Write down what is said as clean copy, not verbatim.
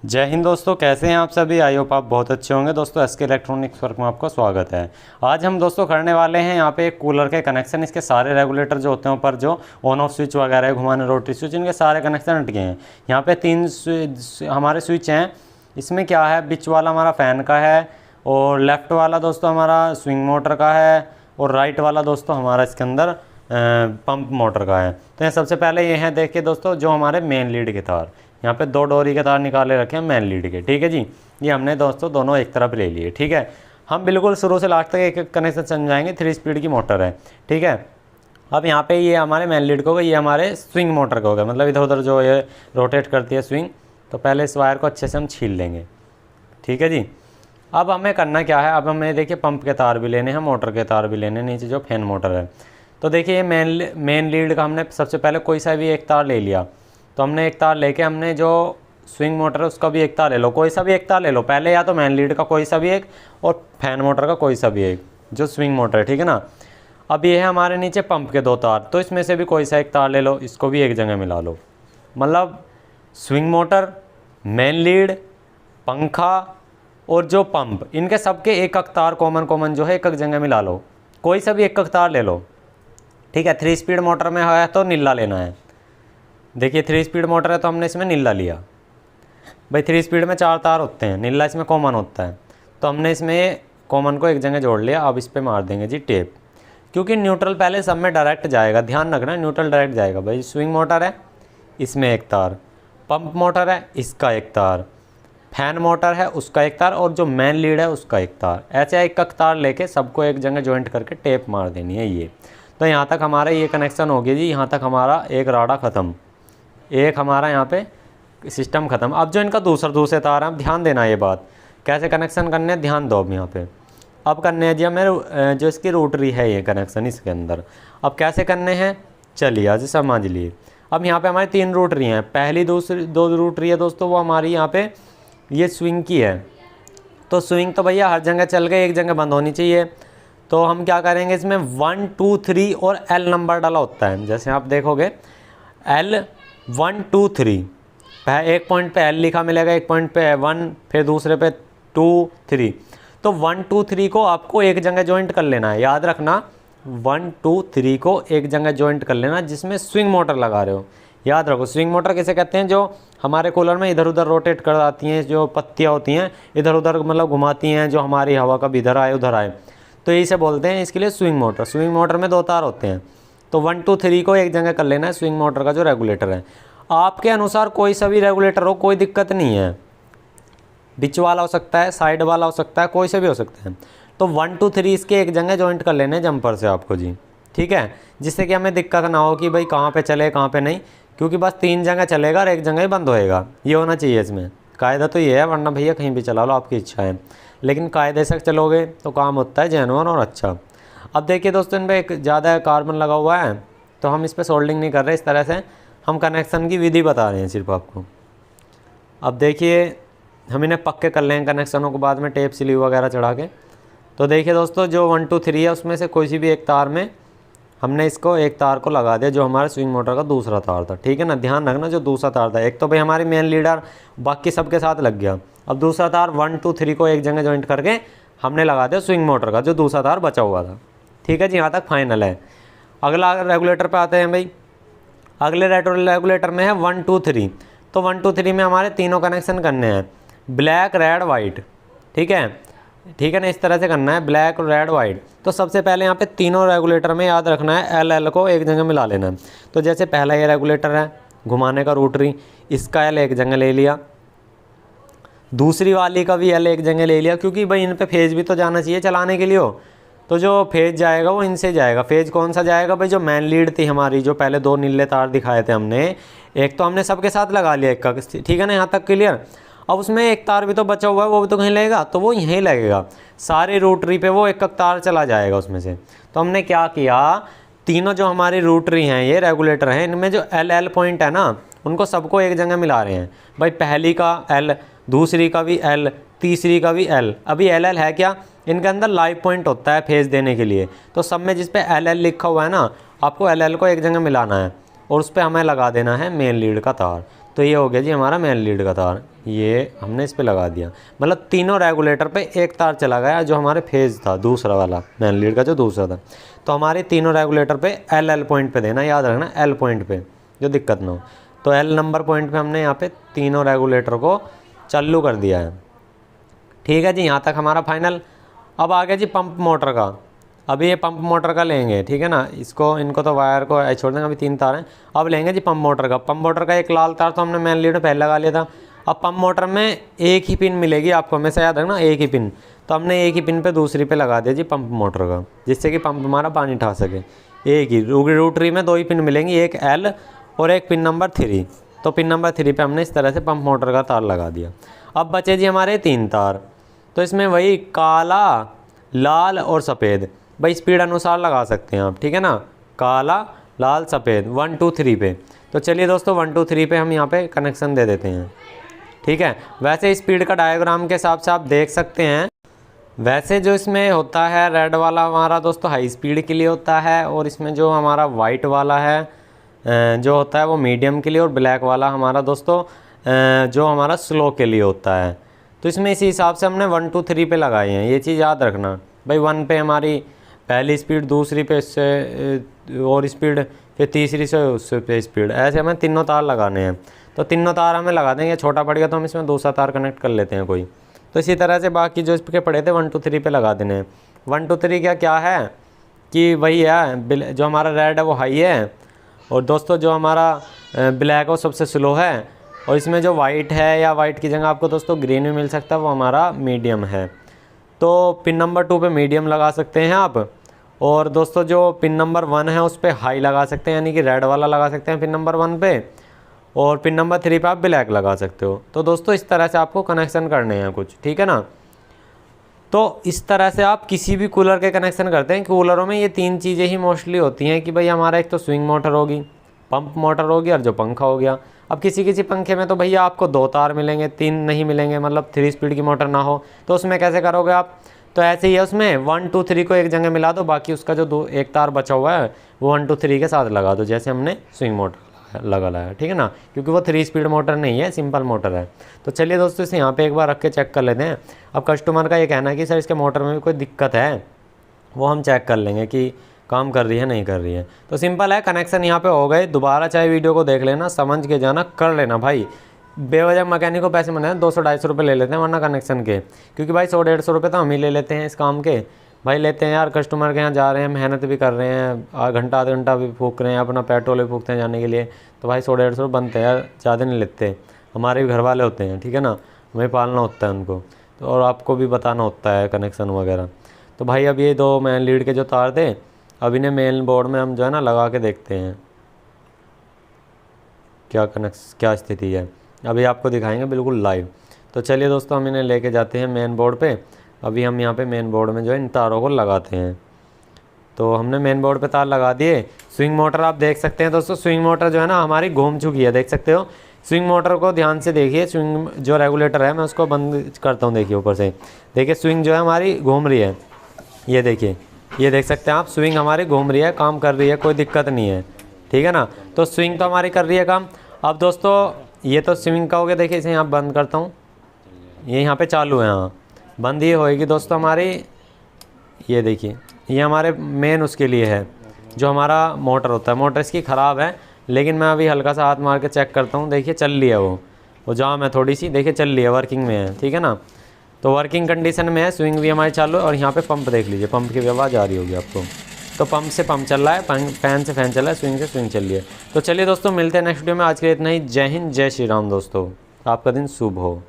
जय हिंद दोस्तों, कैसे हैं आप सभी। आई होप आप बहुत अच्छे होंगे। दोस्तों एसके इलेक्ट्रॉनिक्स वर्क में आपका स्वागत है। आज हम दोस्तों करने वाले हैं यहाँ पे एक कूलर के कनेक्शन। इसके सारे रेगुलेटर जो होते हैं ऊपर जो ऑन ऑफ स्विच वगैरह है, घुमाने रोटरी स्विच, इनके सारे कनेक्शन हट गए हैं। यहाँ पे 3 हमारे स्विच हैं। इसमें क्या है, बीच वाला हमारा फ़ैन का है और लेफ़्ट वाला दोस्तों हमारा स्विंग मोटर का है और राइट वाला दोस्तों हमारा इसके अंदर पंप मोटर का है। तो ये सबसे पहले ये है, देखिए दोस्तों, जो हमारे मेन लीड के तार, यहाँ पे 2 डोरी के तार निकाले रखे हैं मेन लीड के। ठीक है जी, ये हमने दोस्तों दोनों एक तरफ ले लिए। ठीक है, हम बिल्कुल शुरू से लास्ट तक एक एक कनेक्शन समझाएंगे। 3 स्पीड की मोटर है। ठीक है, अब यहाँ पे ये हमारे मेन लीड को होगा, ये हमारे स्विंग मोटर का होगा, मतलब इधर उधर जो ये रोटेट करती है स्विंग। तो पहले इस वायर को अच्छे से हम छील लेंगे। ठीक है जी, अब हमें करना क्या है, अब हमें देखिए पंप के तार भी लेने हैं, मोटर के तार भी लेने हैं, नीचे जो फैन मोटर है। तो देखिए ये मेन लीड का हमने सबसे पहले कोई सा भी एक तार ले लिया। तो हमने एक तार लेके हमने जो स्विंग मोटर है उसका भी एक तार ले लो, कोई सा भी एक तार ले लो पहले, या तो मेन लीड का कोई सा भी एक और फैन मोटर का कोई सा भी एक, जो स्विंग मोटर है। ठीक है ना। अब ये है हमारे नीचे पंप के 2 तार, तो इसमें से भी कोई सा एक तार ले लो, इसको भी एक जगह मिला लो। मतलब स्विंग मोटर, मेन लीड, पंखा और जो पंप, इनके सबके एक एक तार कॉमन जो है एक एक जगह मिला लो, कोई सा भी एक एक तार ले लो। ठीक है, 3 स्पीड मोटर में है तो नीला लेना है। देखिए 3 स्पीड मोटर है तो हमने इसमें नीला लिया। भाई 3 स्पीड में 4 तार होते हैं, नीला इसमें कॉमन होता है, तो हमने इसमें कॉमन को एक जगह जोड़ लिया। अब इस पर मार देंगे जी टेप, क्योंकि न्यूट्रल पहले सब में डायरेक्ट जाएगा, ध्यान रखना न्यूट्रल डायरेक्ट जाएगा। भाई स्विंग मोटर है, इसमें एक तार, पंप मोटर है, इसका एक तार, फैन मोटर है, उसका एक तार, और जो मेन लीड है उसका एक तार। ऐसे एक एक तार लेके सबको एक जगह ज्वाइंट करके टेप मार देनी है ये। तो यहाँ तक हमारा ये कनेक्शन हो गया जी, यहाँ तक हमारा एक राडा ख़त्म, एक हमारा यहाँ पे सिस्टम ख़त्म। अब जो इनका दूसरे तार है, अब ध्यान देना ये बात, कैसे कनेक्शन करने हैं ध्यान दो। अब यहाँ पे अब करने हैं जी हमें जो इसकी रोटरी है ये कनेक्शन इसके अंदर। अब कैसे करने हैं, चलिए आज समझ लिए। अब यहाँ पे हमारी 3 रोटरी हैं, पहली दूसरी 2 रोटरी है दोस्तों, वो हमारी यहाँ पे ये स्विंग की है। तो स्विंग तो भैया हर जगह चल गए, एक जगह बंद होनी चाहिए। तो हम क्या करेंगे, इसमें 1 2 3 और L नंबर डाला होता है। जैसे आप देखोगे L 1 2 3, एक पॉइंट पे L लिखा मिलेगा, एक पॉइंट पे 1, फिर दूसरे पे 2 3। तो 1 2 3 को आपको एक जगह जॉइंट कर लेना है, याद रखना 1 2 3 को एक जगह जॉइंट कर लेना, जिसमें स्विंग मोटर लगा रहे हो। याद रखो स्विंग मोटर किसे कहते हैं, जो हमारे कूलर में इधर उधर रोटेट कर आती हैं, जो पत्तियाँ होती हैं इधर उधर मतलब घुमाती हैं, जो हमारी हवा कभी इधर आए उधर आए, तो यही से बोलते हैं इसके लिए स्विंग मोटर। स्विंग मोटर में 2 तार होते हैं, तो 1 2 3 को एक जगह कर लेना है स्विंग मोटर का जो रेगुलेटर है। आपके अनुसार कोई सा भी रेगुलेटर हो, कोई दिक्कत नहीं है, बीच वाला हो सकता है, साइड वाला हो सकता है, कोई से भी हो सकता है। तो 1 2 3 इसके एक जगह जॉइंट कर लेने जंपर से आपको जी। ठीक है, जिससे कि हमें दिक्कत ना हो कि भाई कहाँ पे चले कहाँ पे नहीं, क्योंकि बस 3 जगह चलेगा और एक जगह ही बंद होएगा, ये होना चाहिए इसमें। कायदा तो ये है, वरना भैया कहीं भी चला लो, आपकी इच्छा है, लेकिन कायदे से चलोगे तो काम होता है जेन्युइन और अच्छा। अब देखिए दोस्तों, इन पर एक ज़्यादा कार्बन लगा हुआ है, तो हम इस पर सोल्डिंग नहीं कर रहे, इस तरह से हम कनेक्शन की विधि बता रहे हैं सिर्फ आपको। अब देखिए हम इन्हें पक्के कर लेंगे कनेक्शनों को बाद में टेप स्लीव वगैरह चढ़ा के। तो देखिए दोस्तों, जो 1 2 3 है उसमें से कोई सी भी एक तार में हमने इसको एक तार को लगा दिया, जो हमारे स्विंग मोटर का दूसरा तार था। ठीक है ना, ध्यान रखना जो दूसरा तार था, एक तो भाई हमारी मेन लीडर बाकी सबके साथ लग गया, अब दूसरा तार 1 2 3 को एक जगह जॉइंट करके हमने लगा दिया स्विंग मोटर का जो दूसरा तार बचा हुआ था। ठीक है जी, यहाँ तक फाइनल है। अगला रेगुलेटर पे आते हैं भाई। अगले रेगुलेटर में है 1 2 3। तो 1 2 3 में हमारे तीनों कनेक्शन करने हैं, ब्लैक रेड वाइट। ठीक है ना, इस तरह से करना है, ब्लैक रेड वाइट। तो सबसे पहले यहाँ पे तीनों रेगुलेटर में याद रखना है L को एक जगह मिला लेना है। तो जैसे पहला ये रेगुलेटर है घुमाने का रोटरी, इसका L एक जगह ले लिया, दूसरी वाली का भी L एक जगह ले लिया, क्योंकि भाई इन पे फेज भी तो जाना चाहिए चलाने के लिए हो। तो जो फेज जाएगा वो इनसे जाएगा। फेज कौन सा जाएगा भाई, जो मेन लीड थी हमारी, जो पहले 2 नीले तार दिखाए थे हमने, एक तो हमने सबके साथ लगा लिया एक का। ठीक है ना, यहाँ तक क्लियर। अब उसमें एक तार भी तो बचा हुआ है, वो भी तो कहीं लगेगा, तो वो यहीं लगेगा, सारे रोटरी पे वो एक एक तार चला जाएगा उसमें से। तो हमने क्या किया, तीनों जो हमारी रोटरी हैं ये रेगुलेटर हैं, इनमें जो L पॉइंट है ना, उनको सबको एक जगह मिला रहे हैं। भाई पहली का L, दूसरी का भी L, तीसरी का भी L। अभी L है क्या, इनके अंदर लाइव पॉइंट होता है फेज देने के लिए, तो सब में जिस पे L लिखा हुआ है ना, आपको L को एक जगह मिलाना है और उस पर हमें लगा देना है मेन लीड का तार। तो तो ये हो गया जी हमारा मेन लीड का तार, ये हमने इस पे लगा दिया। मतलब तीनों रेगुलेटर पे एक तार चला गया जो हमारे फेज़ था, दूसरा वाला मेन लीड का जो दूसरा था। तो हमारे तीनों रेगुलेटर पे एल पॉइंट पे देना, याद रखना एल पॉइंट पे, जो दिक्कत ना हो। तो एल नंबर पॉइंट पे हमने यहाँ पे तीनों रेगुलेटर को चालू कर दिया है। ठीक है जी, यहाँ तक हमारा फाइनल। अब आ गया जी पंप मोटर का। अभी ये पंप मोटर का लेंगे, ठीक है ना, इनको तो वायर को छोड़ देंगे, अभी 3 तार हैं। अब लेंगे जी पंप मोटर का। पंप मोटर का एक लाल तार तो हमने मेन लीड में पहले लगा लिया था। अब पंप मोटर में एक ही पिन मिलेगी आपको, हमेशा याद रखना एक ही पिन। तो हमने एक ही पिन पे दूसरी पे लगा दिया जी पंप मोटर का, जिससे कि पंप हमारा पानी उठा सके। एक ही रोटरी में 2 ही पिन मिलेंगी, एक एल और एक पिन नंबर 3। तो पिन नंबर 3 पे हमने इस तरह से पंप मोटर का तार लगा दिया। अब बचे जी हमारे 3 तार। तो इसमें वही काला, लाल और सफ़ेद, भाई स्पीड अनुसार लगा सकते हैं आप, ठीक है ना, काला, लाल, सफ़ेद 1 2 3 पे। तो चलिए दोस्तों 1 2 3 पे हम यहाँ पे कनेक्शन दे देते हैं। ठीक है, वैसे स्पीड का डायग्राम के हिसाब से आप देख सकते हैं। वैसे जो इसमें होता है रेड वाला हमारा दोस्तों हाई स्पीड के लिए होता है, और इसमें जो हमारा वाइट वाला है जो होता है वो मीडियम के लिए, और ब्लैक वाला हमारा दोस्तों जो हमारा स्लो के लिए होता है। तो इसमें इसी हिसाब से हमने 1 2 3 पे लगाए हैं, ये चीज़ याद रखना। भाई 1 पे हमारी पहली स्पीड, दूसरी पे इससे और स्पीड, फिर तीसरी से उससे पे स्पीड, ऐसे हमें तीनों तार लगाने हैं। तो तीनों तार हमें लगा देंगे, छोटा पड़ गया तो हम इसमें दूसरा तार कनेक्ट कर लेते हैं कोई। तो इसी तरह से बाकी जो इसके पड़े थे 1 2 3 पे लगा देने हैं। 1 2 3 क्या है कि वही है, जो हमारा रेड है वो हाई है, और दोस्तों जो हमारा ब्लैक है वो सबसे स्लो है, और इसमें जो वाइट है या वाइट की जगह आपको दोस्तों ग्रीन भी मिल सकता है, वो हमारा मीडियम है। तो पिन नंबर 2 पे मीडियम लगा सकते हैं आप, और दोस्तों जो पिन नंबर 1 है उस पर हाई लगा सकते हैं, यानी कि रेड वाला लगा सकते हैं पिन नंबर 1 पे, और पिन नंबर 3 पे आप ब्लैक लगा सकते हो। तो दोस्तों इस तरह से आपको कनेक्शन करने हैं कुछ, ठीक है ना। तो इस तरह से आप किसी भी कूलर के कनेक्शन करते हैं। कूलरों में ये 3 चीज़ें ही मोस्टली होती हैं कि भाई हमारा एक तो स्विंग मोटर होगी, पंप मोटर होगी, और जो पंखा हो गया। अब किसी किसी पंखे में तो भैया आपको 2 तार मिलेंगे, 3 नहीं मिलेंगे, मतलब 3 स्पीड की मोटर ना हो, तो उसमें कैसे करोगे आप। तो ऐसे ही है, उसमें 1 2 3 को एक जगह मिला दो, बाकी उसका जो 1 तार बचा हुआ है वो 1 2 3 के साथ लगा दो, जैसे हमने स्विंग मोटर लगा है, ठीक है ना, क्योंकि वो 3 स्पीड मोटर नहीं है, सिंपल मोटर है। तो चलिए दोस्तों इसे यहाँ पे एक बार रख के चेक कर लेते हैं। अब कस्टमर का ये कहना है कि सर इसके मोटर में भी कोई दिक्कत है, वो हम चेक कर लेंगे कि काम कर रही है नहीं कर रही है। तो सिंपल है, कनेक्शन यहाँ पे हो गए। दोबारा चाहे वीडियो को देख लेना, समझ के जाना, कर लेना भाई। बेवजह मैकेनिक को पैसे मिलते हैं, 200-250 रुपये ले लेते हैं वरना कनेक्शन के, क्योंकि भाई 100-150 रुपये तो हम ही ले लेते हैं इस काम के। भाई लेते हैं यार, कस्टमर के यहाँ जा रहे हैं, मेहनत भी कर रहे हैं, घंटा आधा घंटा भी फूक रहे हैं, अपना पेट्रोल भी फूकते हैं जाने के लिए, तो भाई 100-150 रुपये बनते हैं यार, ज़्यादा नहीं लेते। हमारे भी घर वाले होते हैं, ठीक है ना, हमें पालना होता है उनको, तो और आपको भी बताना होता है कनेक्शन वगैरह। तो भाई अब ये 2 मेन लीड के जो तार थे, अब इन्हें मेन बोर्ड में हम जो है ना लगा के देखते हैं क्या स्थिति है। अभी आपको दिखाएंगे बिल्कुल लाइव। तो चलिए दोस्तों हम इन्हें लेके जाते हैं मेन बोर्ड पे। अभी हम यहाँ पे मेन बोर्ड में जो है इन तारों को लगाते हैं। तो हमने मेन बोर्ड पे तार लगा दिए। स्विंग मोटर आप देख सकते हैं दोस्तों, स्विंग मोटर जो है ना हमारी घूम चुकी है, देख सकते हो। स्विंग मोटर को ध्यान से देखिए, स्विंग जो रेगुलेटर है मैं उसको बंद करता हूँ, देखिए ऊपर से, देखिए स्विंग जो है हमारी घूम रही है, ये देखिए, ये देख सकते हैं आप, स्विंग हमारी घूम रही है, काम कर रही है, कोई दिक्कत नहीं है, ठीक है ना। तो स्विंग तो हमारी कर रही है काम। अब दोस्तों ये तो स्विंग का हो गया, देखिए इसे यहाँ बंद करता हूँ, ये यहाँ पे चालू है, हाँ बंद ये होएगी दोस्तों हमारी। ये देखिए ये हमारे मेन उसके लिए है, जो हमारा मोटर होता है। मोटर इसकी ख़राब है, लेकिन मैं अभी हल्का सा हाथ मार के चेक करता हूँ, देखिए चल रही है, वो जाम है थोड़ी सी, देखिए चल रही है, वर्किंग में है, ठीक है ना। तो वर्किंग कंडीशन में है, स्विंग भी हमारी चालू है। और यहाँ पे पंप देख लीजिए, पंप की भी आवाज़ आ रही होगी आपको। तो पंप से पंप चल रहा है, फैन से फैन चल रहा है, स्विंग से स्विंग चल रही है। तो चलिए दोस्तों मिलते हैं नेक्स्ट वीडियो में। आज के लिए इतना ही। जय हिंद, जय श्री राम दोस्तों, आपका दिन शुभ हो।